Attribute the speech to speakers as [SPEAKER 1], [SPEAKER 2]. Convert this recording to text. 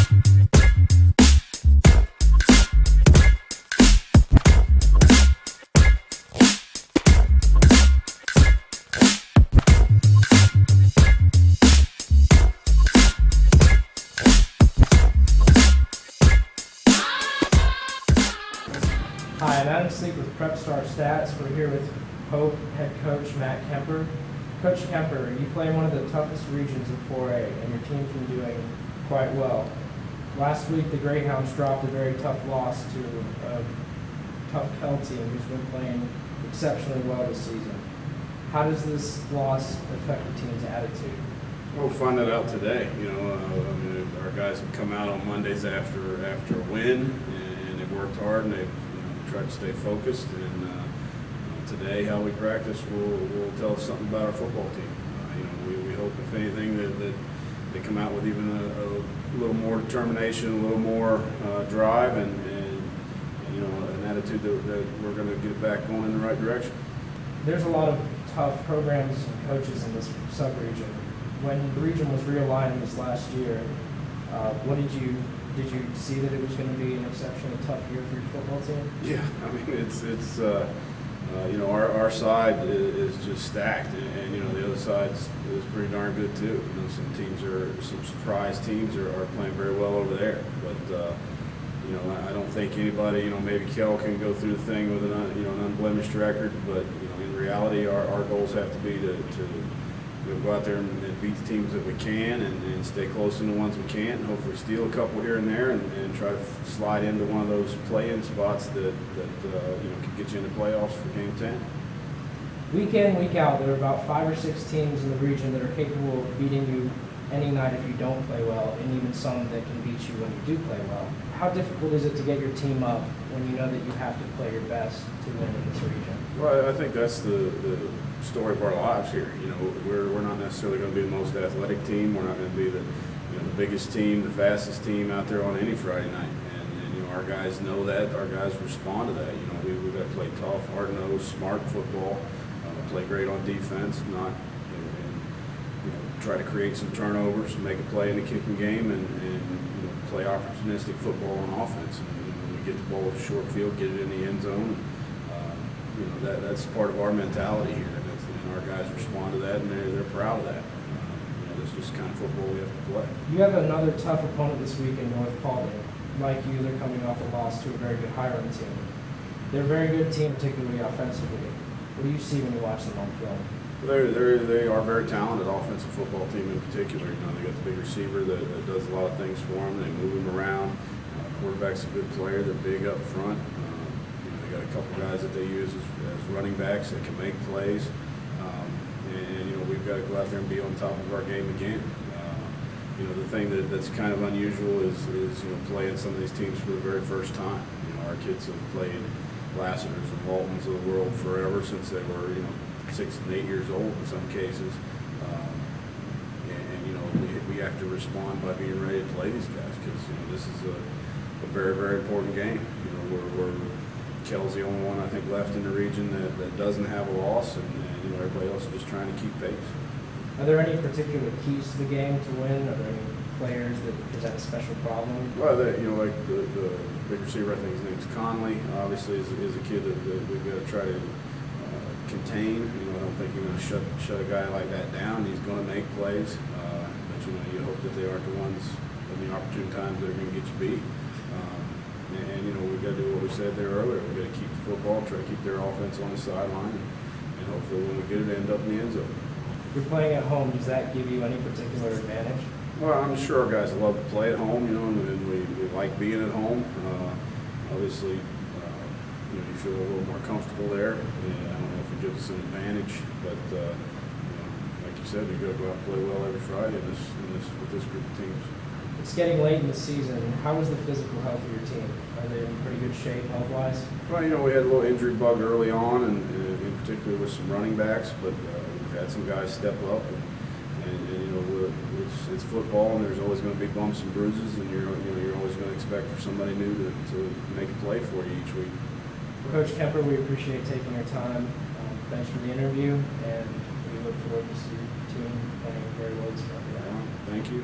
[SPEAKER 1] Hi, I'm Adam Sleep with Prep Star Stats. We're here with Hope head coach Matt Kemper. Coach Kemper, you play in one of the toughest regions in 4A, and your team's been doing quite well. Last week, the Greyhounds dropped a very tough loss to a tough Kell team who's been playing exceptionally well this season. How does this loss affect the team's attitude?
[SPEAKER 2] We'll find that out today. Our guys have come out on Mondays after a win, and they've worked hard, and they've tried to stay focused. And today, how we practice will tell us something about our football team. We hope, if anything, that they come out with even a little more determination, a little more drive, and an attitude that we're going to get it back going in the right direction.
[SPEAKER 1] There's a lot of tough programs and coaches in this sub-region. When the region was realigned this last year, did you see that it was going to be an exceptionally tough year for your football team?
[SPEAKER 2] Yeah, our side is just stacked, and the other side is pretty darn good too. Some surprise teams are playing very well over there, but I don't think anybody, maybe Kell can go through the thing with an unblemished record, but in reality, our goals have to be to go out there and beat the teams that we can, and stay close in the ones we can't, and hopefully steal a couple here and there, and try to slide into one of those play-in spots that can get you into playoffs for Game 10.
[SPEAKER 1] Week in, week out, there are about 5 or 6 teams in the region that are capable of beating you any night if you don't play well, and even some that can beat you when you do play well. How difficult is it to get your team up when you know that you have to play your best to win in this region?
[SPEAKER 2] Well, I think that's the story of our lives here. We're not necessarily going to be the most athletic team. We're not going to be the biggest team, the fastest team out there on any Friday night. And our guys know that. Our guys respond to that. We've got to play tough, hard-nosed, smart football, play great on defense, not try to create some turnovers, make a play in the kicking game, and play opportunistic football on offense. And when we get the ball with a short field, get it in the end zone. That's part of our mentality here, and our guys respond to that, and they're proud of that. That's just the kind of football we have to play.
[SPEAKER 1] You have another tough opponent this week in North Paulding. Like you, they're coming off a loss to a very good Hiram team. They're a very good team, particularly offensively. What do you see when you watch them on film?
[SPEAKER 2] They are a very talented offensive football team in particular. They got the big receiver that does a lot of things for them. They move them around. Quarterback's a good player. They're big up front. They got a couple guys that they use as running backs that can make plays. We've got to go out there and be on top of our game again. The thing that's kind of unusual is playing some of these teams for the very first time. Our kids have played Lassiters and Waltons of the world forever, since they were 6 and 8 years old in some cases. We have to respond by being ready to play these guys, because this is a very, very important game. Kell's the only one I think left in the region that doesn't have a loss, and everybody else is just trying to keep pace.
[SPEAKER 1] Are there any particular keys to the game to win? Are there any players that present a special problem?
[SPEAKER 2] Well, like the big receiver, I think his name's Conley, obviously is a kid that we've got to try to contain. I don't think you're going to shut a guy like that down. He's going to make plays, but you hope that they aren't the ones in the opportune times that are going to get you beat. We've got to do what we said there earlier. We've got to keep the football, try to keep their offense on the sideline, and hopefully when we get it, end up in the end zone.
[SPEAKER 1] You're playing at home. Does that give you any particular advantage?
[SPEAKER 2] Well, I'm sure our guys love to play at home, and we like being at home. Obviously, you feel a little more comfortable there. I don't know if it gives us an advantage, but like you said, we've got to go out and play well every Friday with this group of teams.
[SPEAKER 1] It's getting late in the season. How is the physical health of your team? Are they in pretty good shape health-wise?
[SPEAKER 2] Well, we had a little injury bug early on, and in particular with some running backs, but we've had some guys step up, and it's football, and there's always going to be bumps and bruises, and you're always going to expect for somebody new to make a play for you each week.
[SPEAKER 1] Coach Kemper, we appreciate taking your time. Thanks for the interview, and we look forward to seeing your team playing very well this Friday.
[SPEAKER 2] Thank you.